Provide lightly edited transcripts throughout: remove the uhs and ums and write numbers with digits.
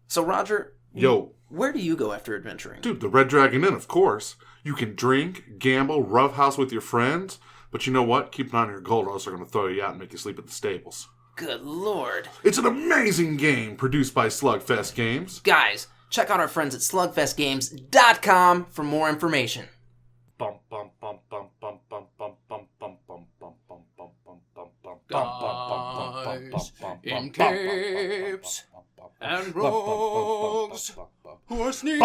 So, Roger, Yo. Where do you go after adventuring? Dude, the Red Dragon Inn, of course. You can drink, gamble, roughhouse with your friends, but you know what? Keep an eye on your gold, or else they're going to throw you out and make you sleep at the stables. Good Lord. It's an amazing game produced by SlugFest Games. Guys, check out our friends at SlugFestGames.com for more information. Bum bum bum bum bum bum bum bum bum bum bum bum bum bum bum bum Guys in capes and rogues who are sneaky.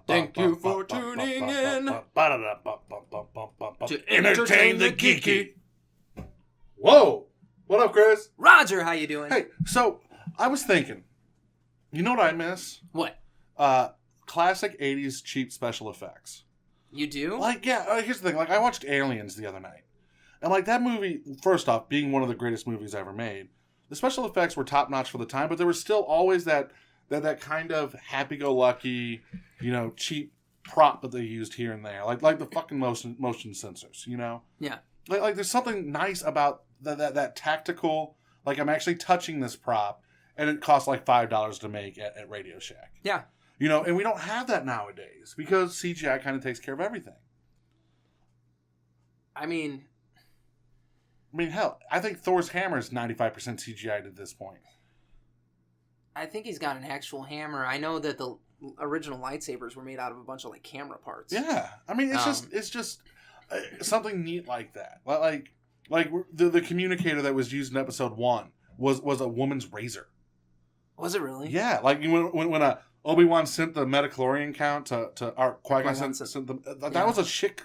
Thank you for tuning in to Entertain the Geeky. Whoa! What up, Chris? Roger, how you doing? Hey, so I was thinking, you know what I miss? What? Classic 80s cheap special effects. You do? Like, yeah, here's the thing. Like, I watched Aliens the other night. And, like, that movie, first off, being one of the greatest movies ever made, the special effects were top-notch for the time, but there was still always that kind of happy-go-lucky, you know, cheap prop that they used here and there. Like the fucking motion sensors, you know? Yeah. Like there's something nice about that tactical, like, I'm actually touching this prop, and it costs, like, $5 to make at Radio Shack. Yeah. You know, and we don't have that nowadays because CGI kind of takes care of everything. I mean, hell, I think Thor's hammer is 95% CGI'd at this point. I think he's got an actual hammer. I know that the original lightsabers were made out of a bunch of, like, camera parts. Yeah. I mean, it's just something neat like that. Like the communicator that was used in episode 1 was a woman's razor. Was it really? Yeah. Like when Obi-Wan sent the Metachlorian count to Qui-Gon sent them. That was a chic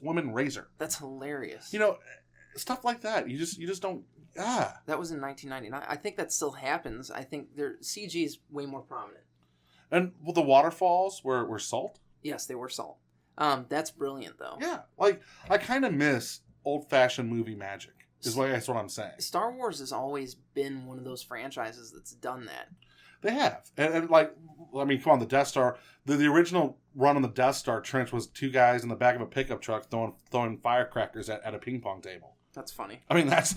woman razor. That's hilarious. You know, stuff like that. You just don't. That was in 1999. I think that still happens. I think their CG is way more prominent. And the waterfalls were salt. Yes, they were salt. That's brilliant, though. Yeah, like I kind of miss old-fashioned movie magic. That's what I'm saying. Star Wars has always been one of those franchises that's done that. They have. And like, I mean, come on, the Death Star, the original run on the Death Star trench was two guys in the back of a pickup truck throwing firecrackers at a ping pong table. That's funny. I mean, that's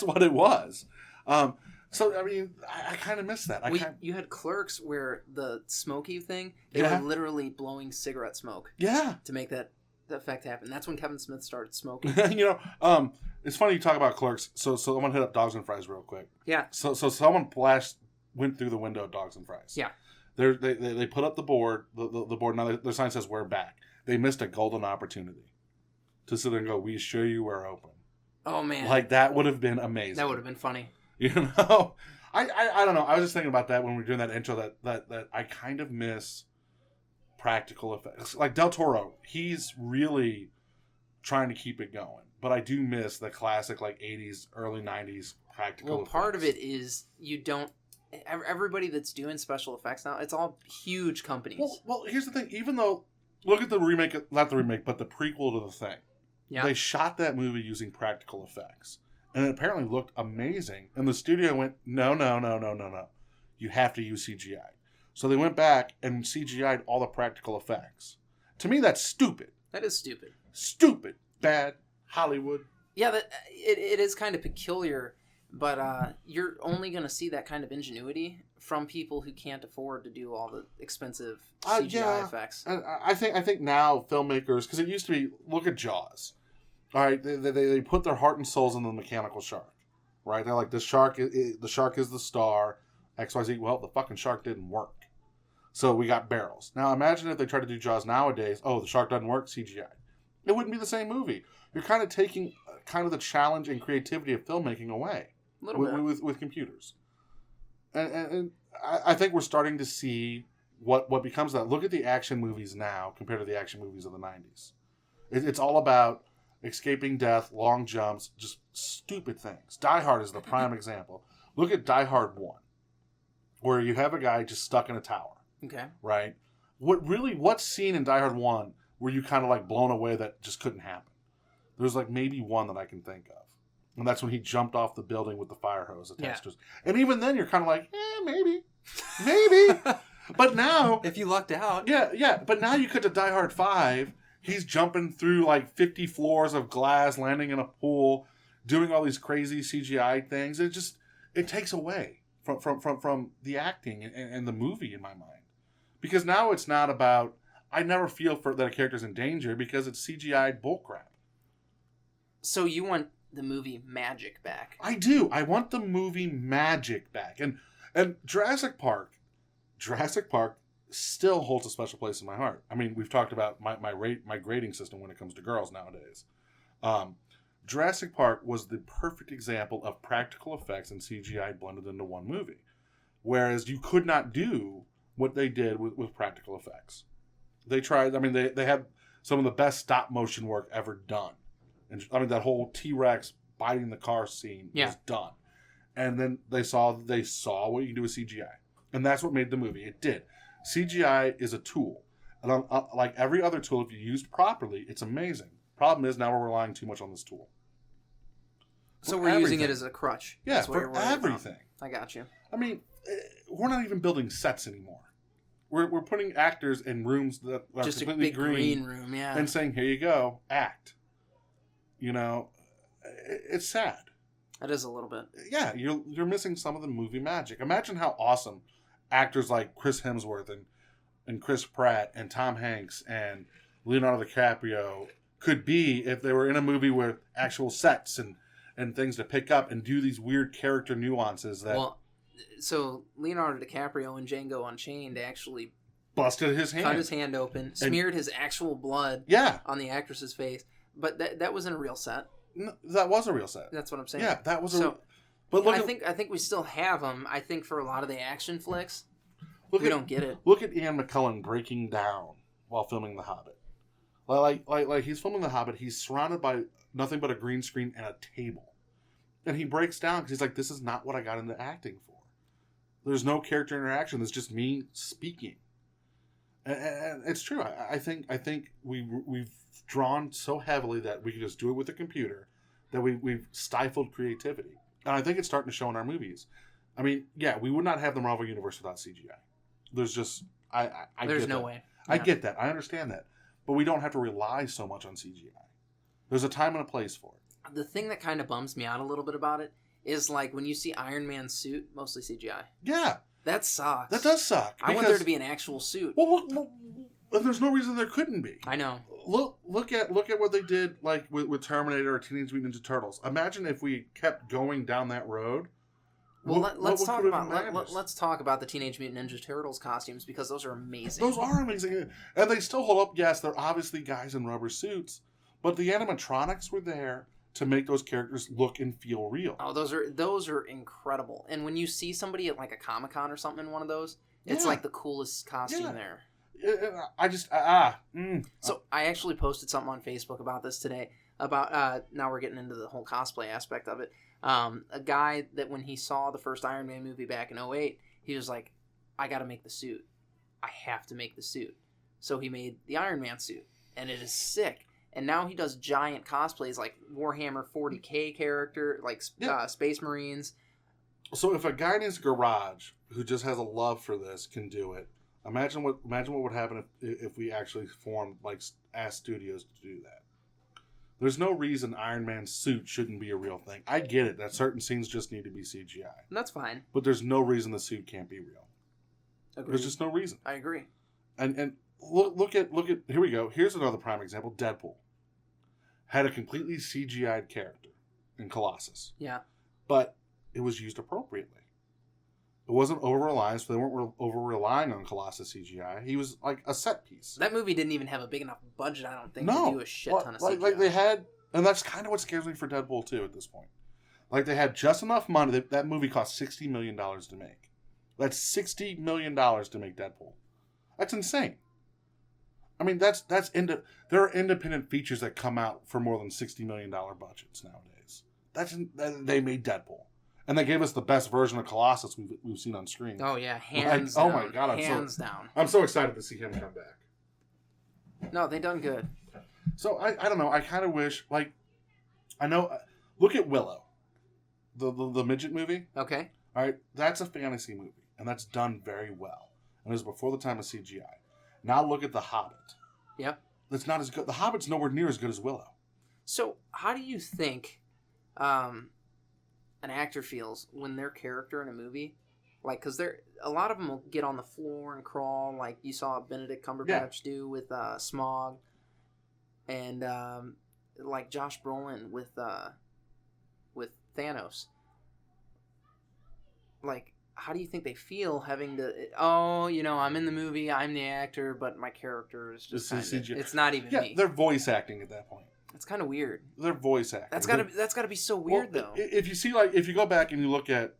what it was. So, I mean, I kind of miss that. You had Clerks where the smoky thing, they were literally blowing cigarette smoke. Yeah. To make that effect happen. That's when Kevin Smith started smoking. You know, it's funny you talk about Clerks. So I'm going to hit up Dogs and Fries real quick. Yeah. So someone went through the window at Dogs and Fries. Yeah. They put up the board, the board, now their sign says we're back. They missed a golden opportunity to sit there and go, we assure you we're open. Oh, man. Like, that would have been amazing. That would have been funny. You know? I don't know. I was just thinking about that when we were doing that intro, that I kind of miss practical effects. Like Del Toro, he's really trying to keep it going. But I do miss the classic, like, 80s, early 90s practical effects. Well, part of it is you don't... Everybody that's doing special effects now, it's all huge companies. Well, here's the thing. Even though, look at the remake, not the remake, but the prequel to The Thing. Yeah. They shot that movie using practical effects. And it apparently looked amazing. And the studio went, no. You have to use CGI. So they went back and CGI'd all the practical effects. To me, that's stupid. That is stupid. Stupid. Bad. Hollywood. Yeah, it is kind of peculiar. But you're only going to see that kind of ingenuity from people who can't afford to do all the expensive CGI effects. I think now filmmakers, because it used to be, look at Jaws. All right, they put their heart and souls into the mechanical shark, right? They're like, the shark is the star, XYZ. Well, the fucking shark didn't work. So we got barrels. Now imagine if they try to do Jaws nowadays. Oh, the shark doesn't work, CGI. It wouldn't be the same movie. You're kind of taking kind of the challenge and creativity of filmmaking away. A little bit. With computers. And I think we're starting to see what becomes that. Look at the action movies now compared to the action movies of the 90s. It's all about escaping death, long jumps, just stupid things. Die Hard is the prime example. Look at Die Hard 1, where you have a guy just stuck in a tower. Okay. Right? What scene in Die Hard 1 were you kind of like blown away that just couldn't happen? There's like maybe one that I can think of. And that's when he jumped off the building with the fire hose attached to us. And even then you're kind of like, maybe. But now... if you lucked out. Yeah. But now you cut to Die Hard 5... He's jumping through like 50 floors of glass, landing in a pool, doing all these crazy CGI things. It takes away from the acting and the movie in my mind. Because now it's not about, I never feel that a character's in danger because it's CGI bullcrap. So you want the movie magic back? I do. I want the movie magic back. And Jurassic Park still holds a special place in my heart. I mean, we've talked about my grading system when it comes to girls nowadays. Jurassic Park was the perfect example of practical effects and CGI blended into one movie. Whereas you could not do what they did with practical effects. They tried, I mean, they had some of the best stop motion work ever done. And I mean, that whole T-Rex biting the car scene was done. And then they saw what you can do with CGI. And that's what made the movie. It did. CGI is a tool. And like every other tool, if you used properly, it's amazing. Problem is, now we're relying too much on this tool. So we're using it as a crutch. Yeah, that's for everything. I got you. I mean, we're not even building sets anymore. We're putting actors in rooms that are just completely a big green room, yeah. And saying, here you go, act. You know, it's sad. That is a little bit. Yeah, you're missing some of the movie magic. Imagine how awesome actors like Chris Hemsworth and Chris Pratt and Tom Hanks and Leonardo DiCaprio could be if they were in a movie with actual sets and things to pick up and do these weird character nuances that... Well, so Leonardo DiCaprio in Django Unchained actually... busted his hand. Cut his hand open, smeared his actual blood on the actress's face. But that wasn't a real set. No, that was a real set. That's what I'm saying. Yeah, that was But I think we still have them. I think for a lot of the action flicks, we don't get it. Look at Ian McKellen breaking down while filming The Hobbit. Like he's filming The Hobbit. He's surrounded by nothing but a green screen and a table, and he breaks down because he's like, "This is not what I got into acting for. There's no character interaction. It's just me speaking." And it's true. I think we've drawn so heavily that we can just do it with a computer that we've stifled creativity. And I think it's starting to show in our movies. I mean, yeah, we would not have the Marvel Universe without CGI. There's just there's no way. I get that. I understand that. But we don't have to rely so much on CGI. There's a time and a place for it. The thing that kind of bums me out a little bit about it is like when you see Iron Man's suit, mostly CGI. Yeah. That sucks. That does suck. I want there to be an actual suit. Well, there's no reason there couldn't be. I know. Look at what they did like with Terminator or Teenage Mutant Ninja Turtles. Imagine if we kept going down that road. Well, let's talk about the Teenage Mutant Ninja Turtles costumes because those are amazing. Those are amazing, and they still hold up. Yes, they're obviously guys in rubber suits, but the animatronics were there to make those characters look and feel real. Oh, those are incredible. And when you see somebody at like a Comic-Con or something in one of those, it's like the coolest costume there. So I actually posted something on Facebook about this today. About now we're getting into the whole cosplay aspect of it. A guy that when he saw the first Iron Man movie back in 2008, he was like, I got to make the suit. I have to make the suit. So he made the Iron Man suit, and it is sick. And now he does giant cosplays like Warhammer 40K character, like Space Marines. So if a guy in his garage who just has a love for this can do it, imagine what would happen if we actually formed like ass studios to do that. There's no reason Iron Man's suit shouldn't be a real thing. I get it that certain scenes just need to be CGI. And that's fine. But there's no reason the suit can't be real. Agreed. There's just no reason. I agree. And look at here we go. Here's another prime example. Deadpool had a completely CGI'd character in Colossus. Yeah. But it was used appropriately. It wasn't over-reliance. They weren't over-relying on Colossus CGI. He was like a set piece. That movie didn't even have a big enough budget, I don't think, to do a shit ton of CGI. Like they had, and that's kind of what scares me for Deadpool too at this point. Like they had just enough money. That movie cost $60 million to make. That's $60 million to make Deadpool. That's insane. I mean, there are independent features that come out for more than $60 million budgets nowadays. They made Deadpool. And they gave us the best version of Colossus we've seen on screen. Oh, yeah. Hands down. Oh, my God. Down. I'm so excited to see him come back. No, they done good. So, I don't know. I kind of wish, like, I know, look at Willow, the midget movie. Okay. All right. That's a fantasy movie. And that's done very well. And it was before the time of CGI. Now look at The Hobbit. Yep. It's not as good. The Hobbit's nowhere near as good as Willow. So, how do you think an actor feels when their character in a movie Like, because a lot of them will get on the floor and crawl, like you saw Benedict Cumberbatch do with Smaug, and like Josh Brolin with Thanos. Like, how do you think they feel having to? Oh, I'm in the movie, I'm the actor, but my character is just it's not even me. They're voice acting at that point. It's kind of weird. They're voice acting. That's gotta be so weird, though. If you see, like, if you go back and you look at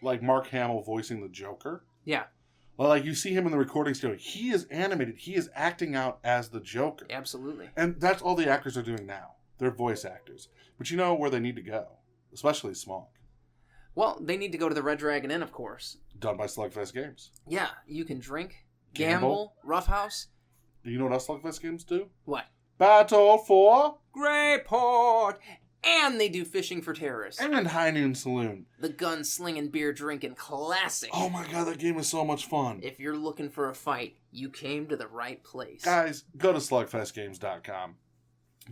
like Mark Hamill voicing the Joker, yeah. Well, like, you see him in the recording studio. He is animated. He is acting out as the Joker. Absolutely. And that's all the actors are doing now. They're voice actors. But you know where they need to go, especially Smaug. Well, they need to go to the Red Dragon Inn, of course. Done by SlugFest Games. Yeah, you can drink, gamble, roughhouse. You know what else SlugFest Games do? What? Battle for Greyport. And they do fishing for terrorists. And High Noon Saloon. The gun-slinging, beer-drinking classic. Oh my god, that game is so much fun. If you're looking for a fight, you came to the right place. Guys, go to slugfestgames.com.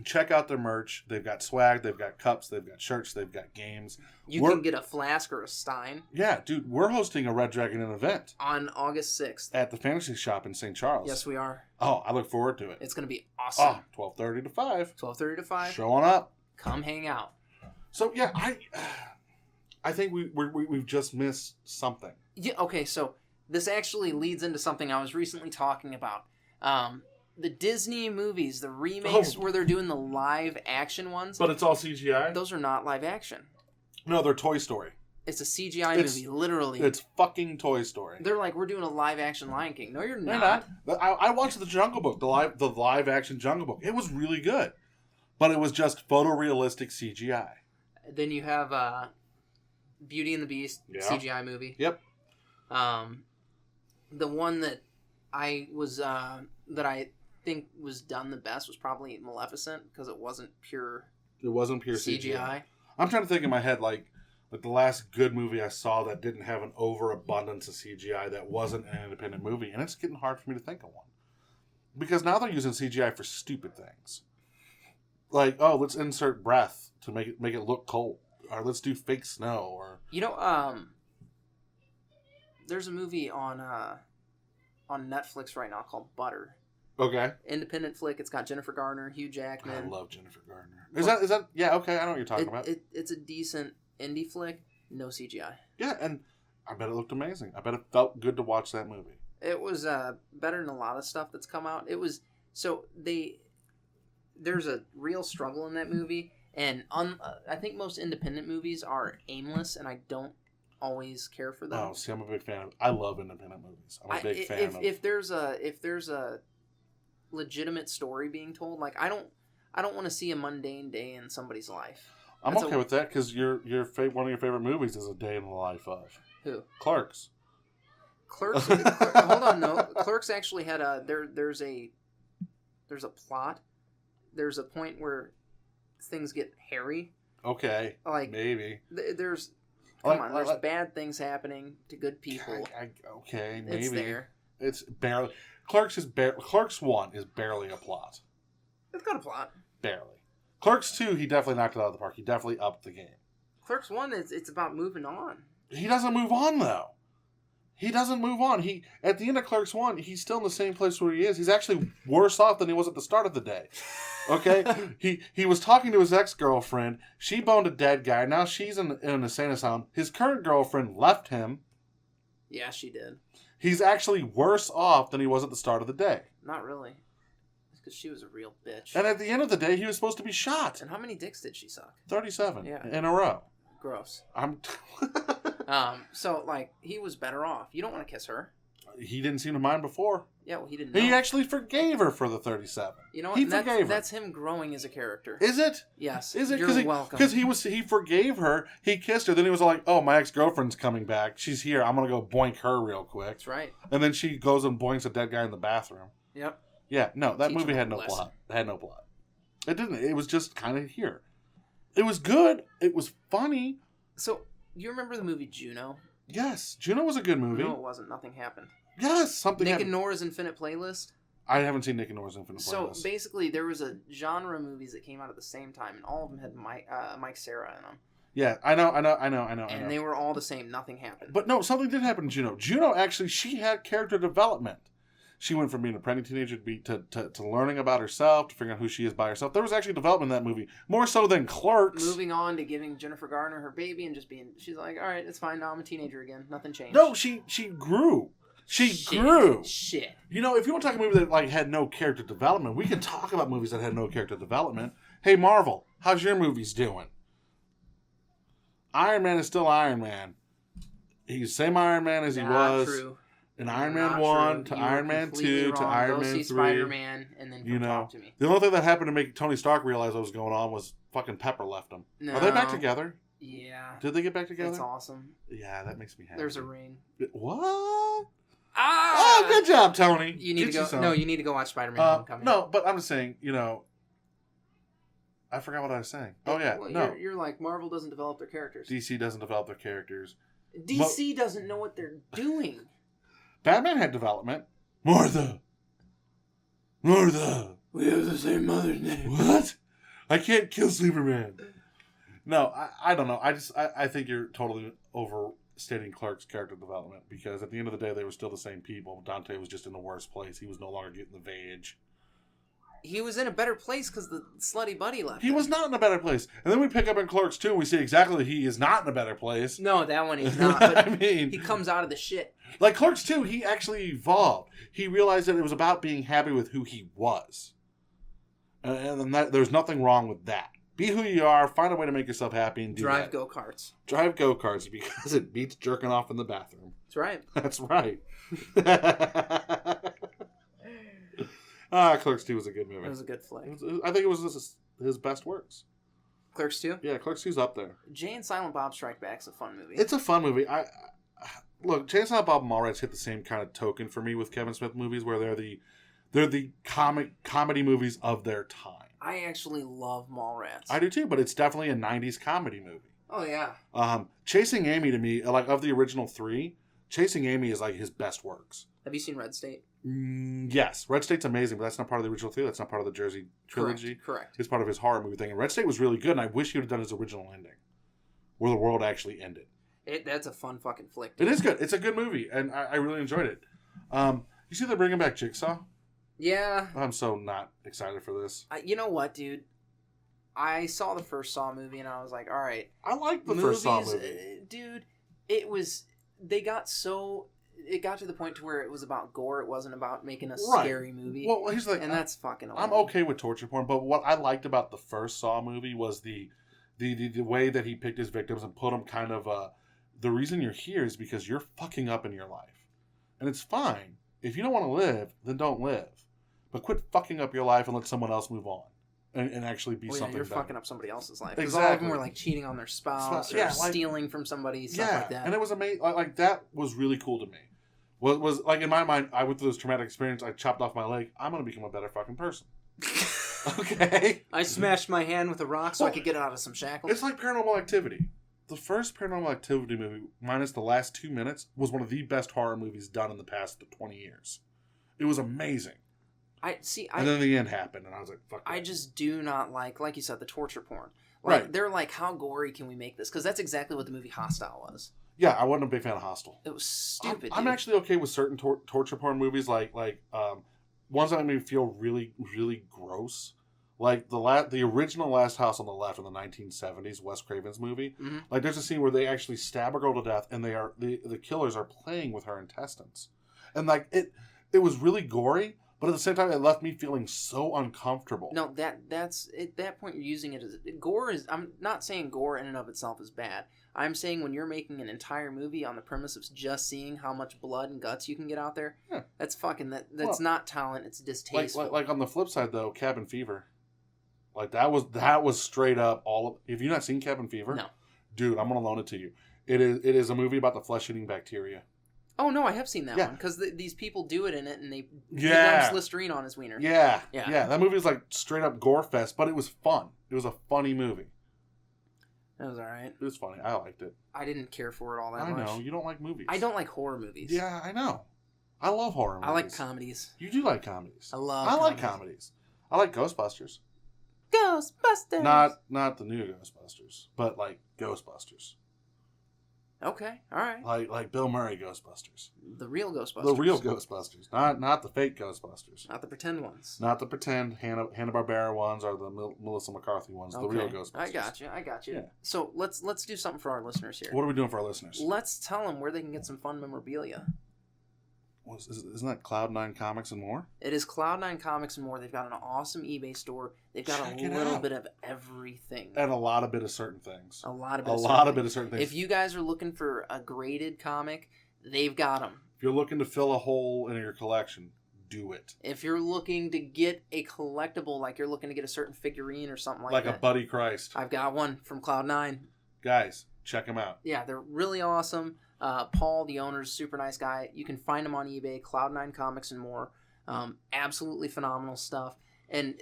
Check out their merch. They've got swag, they've got cups, they've got shirts, they've got games. You can get a flask or a stein. Yeah, dude, we're hosting a Red Dragon Inn event. On August 6th. At the Fantasy Shop in St. Charles. Yes, we are. Oh, I look forward to it. It's going to be awesome. 12:30 to 5. 12:30 to 5. Showing up. Come hang out. So, yeah, I think we've just missed something. Yeah, okay, so this actually leads into something I was recently talking about. The Disney movies, the remakes where they're doing the live action ones. But it's all CGI? Those are not live action. No, they're Toy Story. It's a CGI movie, literally. It's fucking Toy Story. They're like, we're doing a live action Lion King. No, you're not. I watched the Jungle Book, the live action Jungle Book. It was really good. But it was just photorealistic CGI. Then you have Beauty and the Beast, CGI movie. Yep. The one that I think was done the best was probably Maleficent, because it wasn't pure CGI. I'm trying to think in my head, like the last good movie I saw that didn't have an overabundance of CGI that wasn't an independent movie, and it's getting hard for me to think of one. Because now they're using CGI for stupid things. Like, let's insert breath to make it look cold. Or let's do fake snow, or... there's a movie on Netflix right now called Butter. Okay. Independent flick. It's got Jennifer Garner, Hugh Jackman. I love Jennifer Garner. Is that yeah, okay, I know what you're talking about. It's a decent indie flick, no CGI. Yeah, and I bet it looked amazing. I bet it felt good to watch that movie. It was better than a lot of stuff that's come out. It was there's a real struggle in that movie, and I think most independent movies are aimless, and I don't always care for them. Oh, see, I'm a big fan. I love independent movies. I'm a big fan of. If there's a legitimate story being told, like I don't want to see a mundane day in somebody's life. I'm okay with that, because one of your favorite movies is A Day in the Life of who? Clerks. Hold on, no. Clerks actually had there's a plot. There's a point where things get hairy. Okay. Like maybe. There's bad things happening to good people. Okay, maybe. It's there. It's barely. Clerks 1 is barely a plot. It's got a plot. Barely. Clerks 2, he definitely knocked it out of the park. He definitely upped the game. Clerks 1, it's about moving on. He doesn't move on, though. He doesn't move on. At the end of Clerks 1, he's still in the same place where he is. He's actually worse off than he was at the start of the day. Okay? he was talking to his ex-girlfriend. She boned a dead guy. Now she's in an insane asylum. His current girlfriend left him. Yeah, she did. He's actually worse off than he was at the start of the day. Not really. It's because she was a real bitch. And at the end of the day, he was supposed to be shot. And how many dicks did she suck? 37 in a row. Gross. So, like, he was better off. You don't want to kiss her. He didn't seem to mind before. Yeah, well, he didn't know. He actually forgave her for the 37. You know what? He forgave her. That's him growing as a character. Is it? Yes. Is it? You're welcome. Because he forgave her, he kissed her, then he was like, oh, my ex-girlfriend's coming back. She's here. I'm going to go boink her real quick. That's right. And then she goes and boinks a dead guy in the bathroom. Yep. Yeah, no, that movie had no plot. It had no plot. It didn't. It was just kind of here. It was good. It was funny. So, you remember the movie Juno? Yes. Juno was a good movie. No, it wasn't. Nothing happened. Yes, something Nick and Nora's Infinite Playlist? I haven't seen Nick and Nora's Infinite Playlist. So, basically, there was a genre of movies that came out at the same time, and all of them had Mike Cera in them. Yeah, I know. And they were all the same. Nothing happened. But no, something did happen to Juno. Juno actually, she had character development. She went from being a pregnant teenager to learning about herself, to figuring out who she is by herself. There was actually development in that movie, more so than Clerks. Moving on to giving Jennifer Garner her baby and just being, she's like, all right, it's fine. Now I'm a teenager again. Nothing changed. No, she grew. She grew. Shit. You know, if you want to talk a movie that like had no character development, we can talk about movies that had no character development. Hey, Marvel, how's your movies doing? Iron Man is still Iron Man. He's the same Iron Man as he was. True. In Iron Man 1 to Iron Man 2 to Iron Man 3. Spider-Man and then talk to me. The only thing that happened to make Tony Stark realize what was going on was fucking Pepper left him. No. Are they back together? Yeah. Did they get back together? That's awesome. Yeah, that makes me happy. There's a ring. What? Ah! Oh, good job, Tony. You need to go. No, you need to go watch Spider-Man Homecoming. No, but I'm just saying, you know, I forgot what I was saying. Oh yeah, well, no. You're like, Marvel doesn't develop their characters. DC doesn't develop their characters. DC doesn't know what they're doing. Batman had development. Martha. We have the same mother's name. What? I can't kill Superman. No, I don't know. I think you're totally overstating Clark's character development, because at the end of the day, they were still the same people. Dante was just in the worst place. He was no longer getting the vag. He was in a better place because the slutty buddy left. He was not in a better place. And then we pick up in Clerks 2 and we see exactly that he is not in a better place. No, that one he's not. But I mean, he comes out of the shit. Like Clerks 2, he actually evolved. He realized that it was about being happy with who he was. And there's nothing wrong with that. Be who you are, find a way to make yourself happy, and drive go-karts. Drive go-karts, because it beats jerking off in the bathroom. That's right. That's right. Clerks 2 was a good movie. It was a good flick. I think it was his best works. Clerks 2? Yeah, Clerks 2's up there. Jay and Silent Bob Strike Back's a fun movie. It's a fun movie. Look, Jay and Silent Bob and Mallrats hit the same kind of token for me with Kevin Smith movies, where they're the comedy movies of their time. I actually love Mallrats. I do too, but it's definitely a 90s comedy movie. Oh, yeah. Chasing Amy, to me, like of the original three, Chasing Amy is like his best works. Have you seen Red State? Yes. Red State's amazing, but that's not part of the original three. That's not part of the Jersey trilogy. Correct. It's part of his horror movie thing. And Red State was really good, and I wish he would have done his original ending, where the world actually ended. That's a fun fucking flick, dude. It is good. It's a good movie, and I really enjoyed it. You see they're bringing back Jigsaw? Yeah. I'm so not excited for this. You know what, dude? I saw the first Saw movie, and I was like, all right. I liked the first Saw movie. Dude, it got to the point to where it was about gore. It wasn't about making a scary movie. Well, here's the thing. And that's fucking old. I'm okay with torture porn, but what I liked about the first Saw movie was the way that he picked his victims and put them kind of, the reason you're here is because you're fucking up in your life. And it's fine. If you don't want to live, then don't live. But quit fucking up your life and let someone else move on. And actually be something you're better. fucking up somebody else's life. Because Exactly. all of them were like cheating on their spouse or stealing from somebody, stuff like that. And it was amazing. Like that was really cool to me. Was like in my mind, I went through this traumatic experience. I chopped off my leg. I'm gonna become a better fucking person. Okay. I smashed my hand with a rock so I could get out of some shackles. It's like Paranormal Activity. The first Paranormal Activity movie, minus the last 2 minutes, was one of the best horror movies done in the past 20 years. It was amazing. And then the end happened, and I was like, fuck that. I just do not like you said, the torture porn. Right. They're like, how gory can we make this? Because that's exactly what the movie Hostile was. Yeah, I wasn't a big fan of Hostel. It was stupid. I'm actually okay with certain torture porn movies, like ones that make me feel really, really gross. Like the original Last House on the Left in the 1970s, Wes Craven's movie. Mm-hmm. Like there's a scene where they actually stab a girl to death, and the killers are playing with her intestines, and like it was really gory. But at the same time, it left me feeling so uncomfortable. No, that's at that point you're using it as gore is. I'm not saying gore in and of itself is bad. I'm saying when you're making an entire movie on the premise of just seeing how much blood and guts you can get out there, that's fucking that's not talent. It's distasteful. Like on the flip side though, Cabin Fever, like that was straight up all. Have you not seen Cabin Fever? No, dude, I'm gonna loan it to you. It is a movie about the flesh-eating bacteria. Oh, no, I have seen that one. Because these people do it in it, and he dumps Listerine on his wiener. Yeah. That movie was like straight up gore fest, but it was fun. It was a funny movie. It was all right. It was funny. I liked it. I didn't care for it all that much. I know. You don't like movies. I don't like horror movies. Yeah, I know. I love horror movies. I like comedies. You do like comedies. I like comedies. I like Ghostbusters. Ghostbusters. Not the new Ghostbusters, but like Ghostbusters. Okay, all right. Like Bill Murray Ghostbusters. The real Ghostbusters. The real Ghostbusters, not the fake Ghostbusters. Not the pretend ones. Not the pretend Hanna-Barbera ones or the Melissa McCarthy ones. Okay. The real Ghostbusters. I got you. Yeah. So let's do something for our listeners here. What are we doing for our listeners? Let's tell them where they can get some fun memorabilia. Isn't that Cloud9 Comics and More? It is Cloud9 Comics and More. They've got an awesome eBay store. They've got a little bit of everything. And a lot of bit of certain things. A lot of bit of certain things. If you guys are looking for a graded comic, they've got them. If you're looking to fill a hole in your collection, do it. If you're looking to get a collectible, like you're looking to get a certain figurine or something like that. Like a Buddy Christ. I've got one from Cloud9. Guys, check them out. Yeah, they're really awesome. Paul, the owner's super nice guy. You can find him on eBay, Cloud9 Comics and More. Absolutely phenomenal stuff. And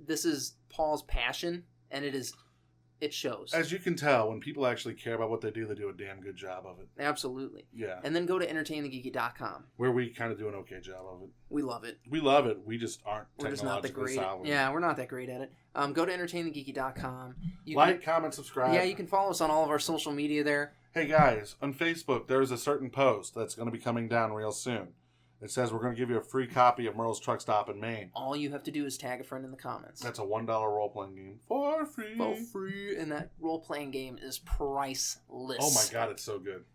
this is Paul's passion, and it shows. As you can tell, when people actually care about what they do a damn good job of it. Absolutely. Yeah. And then go to entertainthegeeky.com. Where we kind of do an okay job of it. We love it. We love it. We just aren't technologically solid. Yeah, we're not that great at it. Go to entertainthegeeky.com. Comment, subscribe. Yeah, you can follow us on all of our social media there. Hey guys, on Facebook, there's a certain post that's going to be coming down real soon. It says we're going to give you a free copy of Merle's Truck Stop in Maine. All you have to do is tag a friend in the comments. That's a $1 role-playing game for free. For free, and that role-playing game is priceless. Oh my god, it's so good.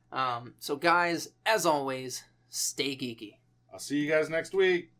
So guys, as always, stay geeky. I'll see you guys next week.